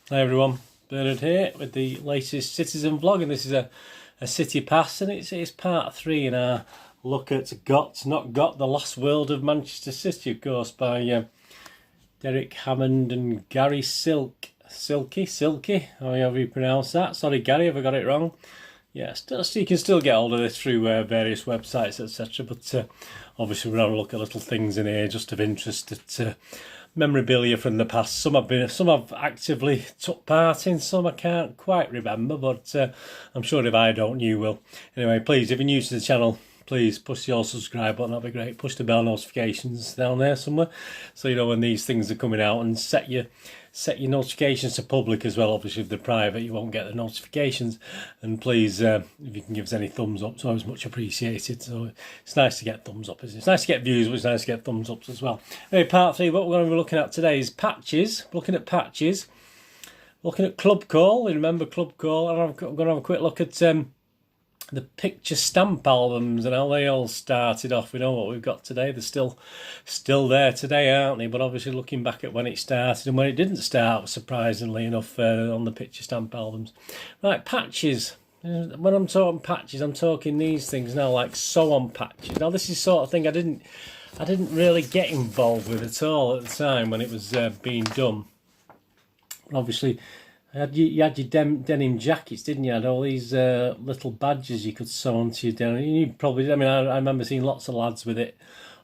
Hi everyone, Bernard here with the latest Citizen vlog, and this is a City Pass, and it's part 3 in our look at Got, Not Got, The Lost World of Manchester City, of course, by Derek Hammond and Gary Silky, however you pronounce that. Sorry Gary if I got it wrong. Yeah, so you can still get hold of this through various websites, etc. But obviously we're going to look at little things in here just of interest at memorabilia from the past. Some I've actively took part in, some I can't quite remember, but I'm sure if I don't, you will. Anyway, please, if you're new to the channel, please push the subscribe button, that'd be great. Push the bell notifications down there somewhere, so you know when these things are coming out, and set your notifications to public as well. Obviously if they're private you won't get the notifications, and please if you can give us any thumbs up, it's always much appreciated. So it's nice to get thumbs up, isn't it? It's nice to get views, but it's nice to get thumbs ups as well. Anyway, part 3, what we're going to be looking at today is patches. Looking at patches, looking at Clubcall. You remember Clubcall? And I'm going to have a quick look at the picture stamp albums and how they all started off. We know what we've got today. They're still there today, aren't they? But obviously looking back at when it started and when it didn't start, surprisingly enough, on the picture stamp albums. Right, patches. When I'm talking patches, I'm talking these things now, like sew-on patches. Now this is sort of thing I didn't really get involved with at all at the time when it was being done. Obviously, you had your denim jackets, didn't you? You had all these little badges you could sew onto your denim. You probably, I mean, I remember seeing lots of lads with it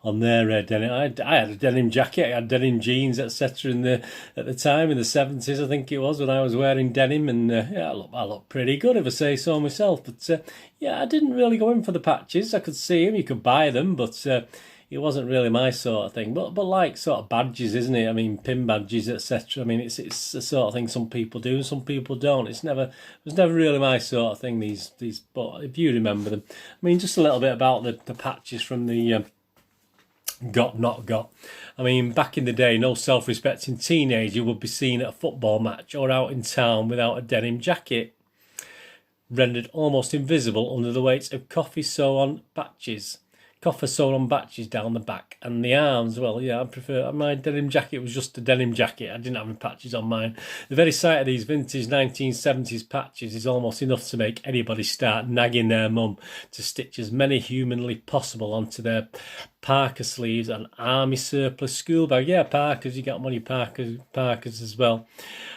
on their denim. I had a denim jacket, I had denim jeans, etc. At the time in the 70s, I think it was, when I was wearing denim, and yeah, I look pretty good if I say so myself. But yeah, I didn't really go in for the patches. I could see them, you could buy them, but it wasn't really my sort of thing. But like sort of badges, isn't it? I mean, pin badges, etc. I mean, it's the sort of thing some people do and some people don't. It was never really my sort of thing, these. But if you remember them, I mean, just a little bit about the patches from the Got, Not Got. I mean, back in the day, no self-respecting teenager would be seen at a football match or out in town without a denim jacket, rendered almost invisible under the weight of coffee sewn-on batches down the back and the arms. Well, yeah, I prefer, my denim jacket was just a denim jacket. I didn't have any patches on mine. The very sight of these vintage 1970s patches is almost enough to make anybody start nagging their mum to stitch as many humanly possible onto their Parker sleeves and army surplus school bag. Yeah, Parkers, you got them on your Parkers as well.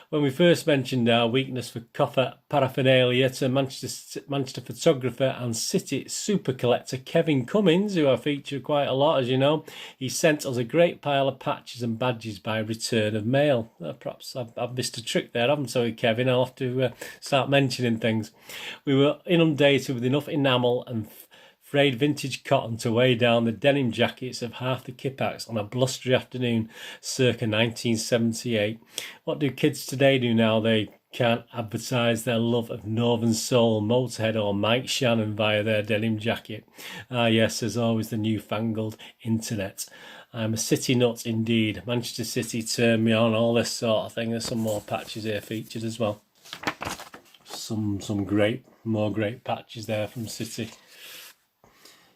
When we first mentioned our weakness for copper paraphernalia to Manchester photographer and City super collector Kevin Cummins, who I feature quite a lot, as you know, he sent us a great pile of patches and badges by return of mail. Perhaps I've missed a trick there, haven't I, Kevin? I'll have to start mentioning things. We were inundated with enough enamel and frayed vintage cotton to weigh down the denim jackets of half the Kippax on a blustery afternoon circa 1978. What do kids today do now? They can't advertise their love of Northern Soul, Motorhead or Mike Shannon via their denim jacket. Ah yes, there's always the newfangled internet. I'm a City nut indeed. Manchester City turned me on, all this sort of thing. There's some more patches here featured as well. Some more great patches there from City.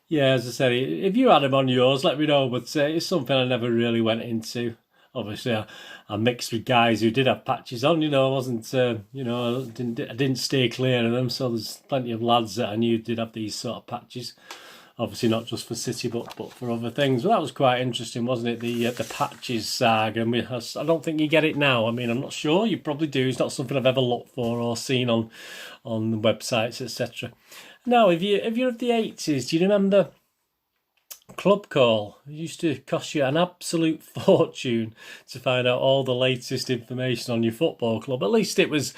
Yeah, as I said, if you had them on yours, let me know, but it's something I never really went into. Obviously, I mixed with guys who did have patches on, you know. I wasn't, you know, I didn't stay clear of them, so there's plenty of lads that I knew did have these sort of patches. Obviously not just for City, but for other things. Well, that was quite interesting, wasn't it, the patches saga? I mean, I don't think you get it now. I mean, I'm not sure, you probably do. It's not something I've ever looked for or seen on websites, etc. Now, if you're of the 80s, do you remember Clubcall? It used to cost you an absolute fortune to find out all the latest information on your football club. At least it was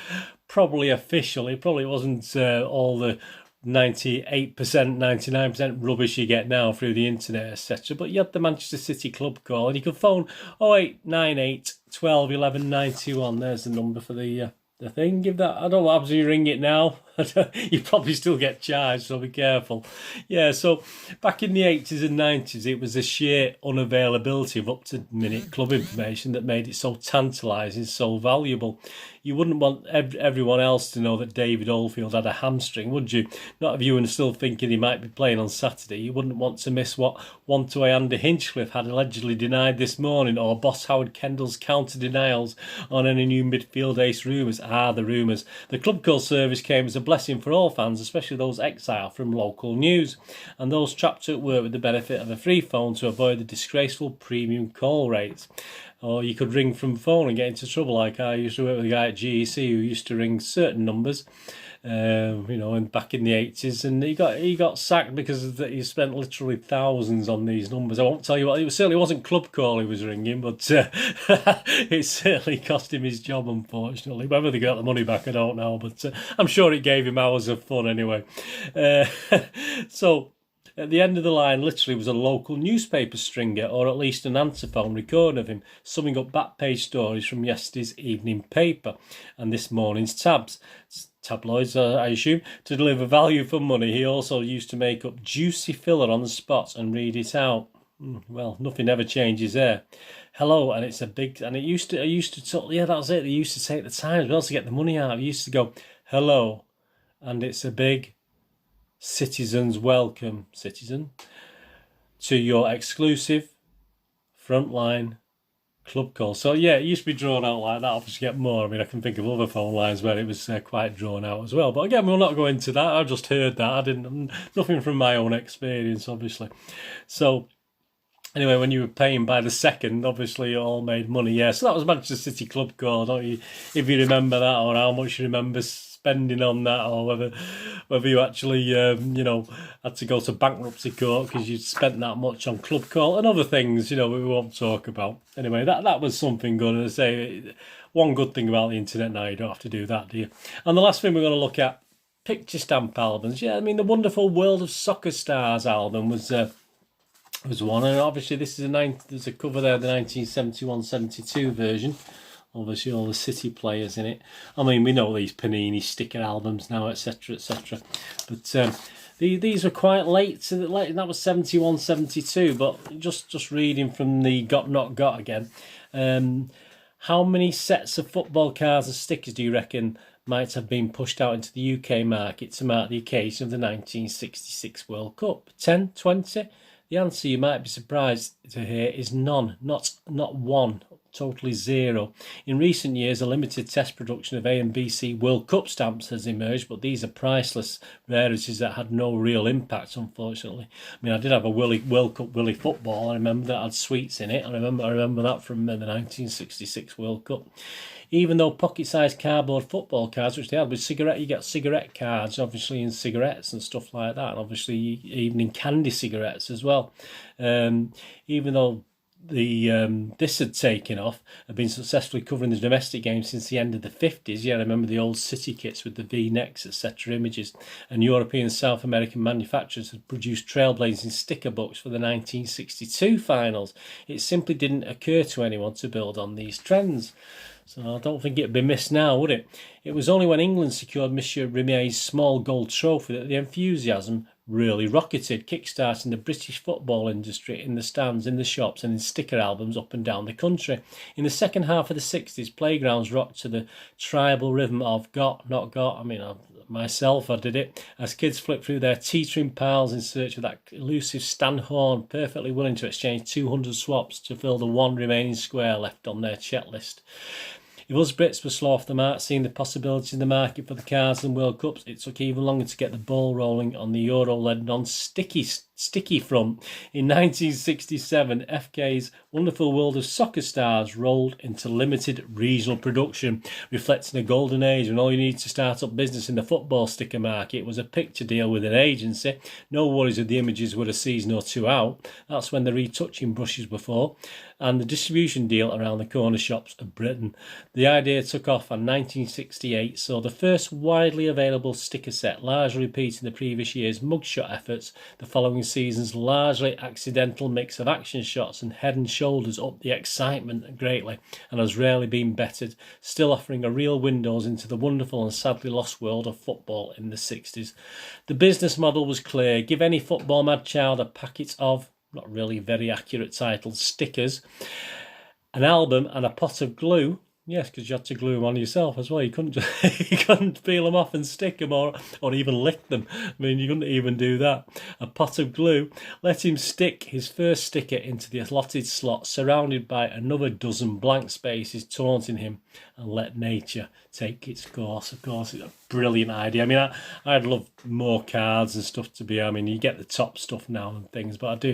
probably official. It probably wasn't all the 98%, 99% rubbish you get now through the internet, etc. But you had the Manchester City Clubcall, and you could phone 0898 12 11 921. There's the number for the thing. Give that. I don't know what happens when you ring it now. You probably still get charged, so be careful. Yeah, so back in the 80s and 90s, it was the sheer unavailability of up-to-minute club information that made it so tantalising, so valuable. You wouldn't want everyone else to know that David Oldfield had a hamstring, would you? Not if you were still thinking he might be playing on Saturday. You wouldn't want to miss what one-to-way Andy Hinchcliffe had allegedly denied this morning, or boss Howard Kendall's counter-denials on any new midfield ace rumours. The rumours. The Clubcall service came as a blessing for all fans, especially those exiled from local news, and those trapped at work with the benefit of a free phone to avoid the disgraceful premium call rates. Or you could ring from phone and get into trouble, like I used to work with a guy at GEC who used to ring certain numbers, and back in the 80s, and he got sacked because he spent literally thousands on these numbers. I won't tell you what, it certainly wasn't Clubcall he was ringing, but it certainly cost him his job, unfortunately. Whether they got the money back, I don't know, but I'm sure it gave him hours of fun anyway. So at the end of the line literally was a local newspaper stringer, or at least an answer phone recording of him, summing up back page stories from yesterday's evening paper and this morning's tabloids, I assume. To deliver value for money, he also used to make up juicy filler on the spot and read it out. Well, nothing ever changes there. Hello, and it's a big, and I used to talk, yeah, that was it. They used to say at the time as well, to get the money out. He used to go, hello, and it's a big citizen's welcome, citizen, to your exclusive frontline club call. So yeah, it used to be drawn out like that. Obviously get more. I mean, I can think of other phone lines where it was quite drawn out as well. But again, we'll not go into that. I just heard that. I didn't, nothing from my own experience, obviously. So anyway, when you were paying by the second, obviously it all made money. Yeah, so that was Manchester City club call, don't you? If you remember that, or how much you remember spending on that, or whether you actually had to go to bankruptcy court because you'd spent that much on club call and other things, we won't talk about. Anyway, that was something good. And I say, one good thing about the internet now, you don't have to do that, do you? And the last thing we're going to look at, picture stamp albums. Yeah, I mean, the wonderful World of Soccer Stars album was one, and obviously this is there's a cover there, the 1971-72 version. Obviously, all the City players in it. I mean, we know these Panini sticker albums now, etc., etc. But these were quite late. That was 71-72. But just reading from the Got Not Got again, how many sets of football cards and stickers do you reckon might have been pushed out into the UK market to mark the occasion of the 1966 World Cup? 10, 20? The answer, you might be surprised to hear, is none. Not one. Totally zero. In recent years, a limited test production of A and BC World Cup stamps has emerged, but these are priceless rarities that had no real impact, unfortunately. I mean, I did have a World Cup Willie football. I remember that had sweets in it. I remember that from the 1966 World Cup. Even though pocket-sized cardboard football cards, which they had with cigarette, you get cigarette cards, obviously, in cigarettes and stuff like that, and obviously even in candy cigarettes as well. Even though this had taken off, had been successfully covering the domestic game since the end of the 50s. Yeah, I remember the old City kits with the V-necks, etc. images, and European and South American manufacturers had produced trailblazing sticker books for the 1962 finals. It simply didn't occur to anyone to build on these trends. So I don't think it'd be missed now, would it? It was only when England secured Monsieur Remier's small gold trophy that the enthusiasm really rocketed, kickstarting the British football industry in the stands, in the shops and in sticker albums up and down the country. In the second half of the 60s, playgrounds rocked to the tribal rhythm of Got Not Got. I mean, I did it, as kids flipped through their teetering piles in search of that elusive Stan Horn, perfectly willing to exchange 200 swaps to fill the one remaining square left on their checklist. If us Brits were slow off the mark, seeing the possibilities in the market for the cards and World Cups, it took even longer to get the ball rolling on the Euro-led non-sticky front. In 1967, FK's wonderful World of Soccer Stars rolled into limited regional production, reflecting a golden age when all you need to start up business in the football sticker market was a picture deal with an agency. No worries if the images were a season or two out. That's when the retouching brushes were for, and the distribution deal around the corner shops of Britain. The idea took off in 1968, saw the first widely available sticker set, largely repeating the previous year's mugshot efforts. The following following season's largely accidental mix of action shots and head and shoulders upped the excitement greatly and has rarely been bettered, still offering a real windows into the wonderful and sadly lost world of football in the 60s. The business model was clear. Give any football mad child a packet of, not really very accurate titles, stickers, an album and a pot of glue. Yes, because you had to glue them on yourself as well. You couldn't you couldn't peel them off and stick them or even lick them. I mean, you couldn't even do that. A pot of glue. Let him stick his first sticker into the allotted slot, surrounded by another dozen blank spaces taunting him, and let nature take its course. Of course, it's a brilliant idea. I mean, I'd love more cards and stuff to be. I mean, you get the top stuff now and things, but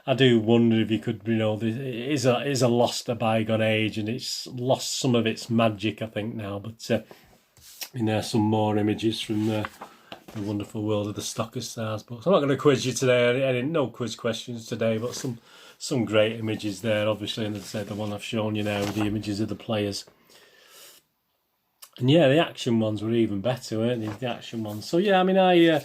I do wonder if you could, it is a lost a bygone age, and it's lost some of its magic, I think, now. But some more images from the wonderful world of the Stocker Stars books. I'm not going to quiz you today. No quiz questions today, but some great images there, obviously, and as I said, the one I've shown you now with the images of the players. And yeah, the action ones were even better, weren't they? The action ones. So yeah, I mean, I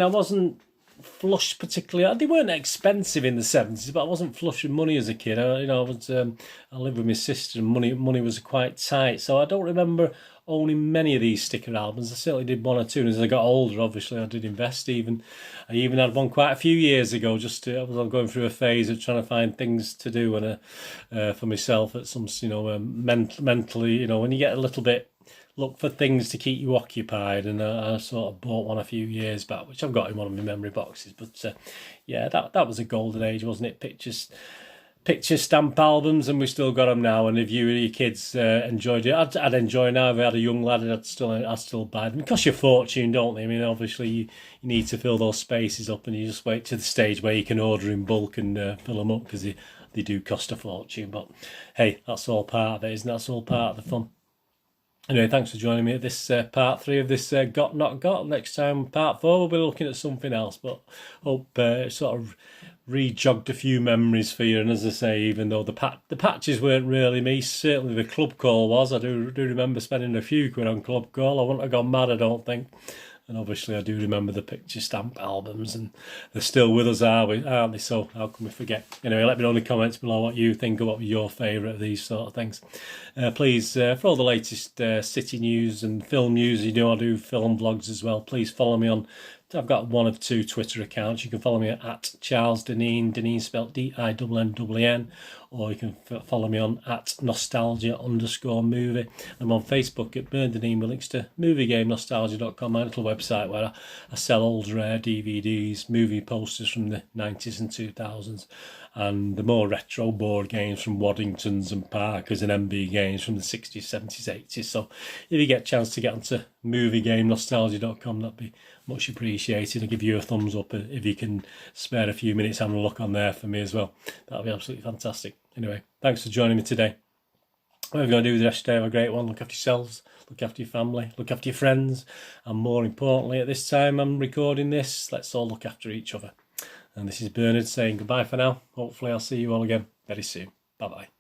wasn't flush particularly. They weren't expensive in the 70s, but I wasn't flush with money as a kid. I lived with my sister, and money was quite tight. So I don't remember owning many of these sticker albums. I certainly did one or two, and as I got older, obviously, I did invest. I even had one quite a few years ago. I was going through a phase of trying to find things to do and for myself at some, mentally, when you get a little bit. Look for things to keep you occupied, and I sort of bought one a few years back, which I've got in one of my memory boxes. But yeah, that was a golden age, wasn't it? Picture stamp albums, and we still got them now. And if you or your kids enjoyed it, I'd enjoy now. If I had a young lad, I'd still buy them. It costs you a fortune, don't they? I mean, obviously you need to fill those spaces up, and you just wait to the stage where you can order in bulk and fill them up, because they do cost a fortune. But hey, that's all part of it, isn't it? That's all part of the fun. Anyway, thanks for joining me at this part 3 of this Got Not Got. Next time, part 4, we'll be looking at something else. But hope sort of re-jogged a few memories for you. And as I say, even though the patches weren't really me, certainly the Clubcall was. I do remember spending a few quid on Clubcall. I wouldn't have gone mad, I don't think. And obviously I do remember the picture stamp albums, and they're still with us, aren't they? So how can we forget? Anyway, let me know in the comments below what you think, or what were your favourite of these sort of things. Please, for all the latest city news and film news, I do film vlogs as well. Please follow me on. I've got one of 2 Twitter accounts. You can follow me at Charles Dineen, Dineen spelled D-I-N-N-N, or you can follow me on at nostalgia_movie. I'm on Facebook at Burn Dineen with links to moviegamenostalgia.com, my little website where I sell old rare DVDs, movie posters from the 90s and 2000s, and the more retro board games from Waddingtons and Parkers, and MB games from the 60s, 70s, 80s. So if you get a chance to get onto moviegamenostalgia.com, that'd be much appreciated. I'll give you a thumbs up if you can spare a few minutes having a look on there for me as well. That'll be absolutely fantastic. Anyway, thanks for joining me today. What are you going to do with the rest of the day? Have a great one. Look after yourselves, look after your family, look after your friends, and more importantly, at this time I'm recording this, let's all look after each other. And this is Bernard saying goodbye for now. Hopefully I'll see you all again very soon. Bye-bye.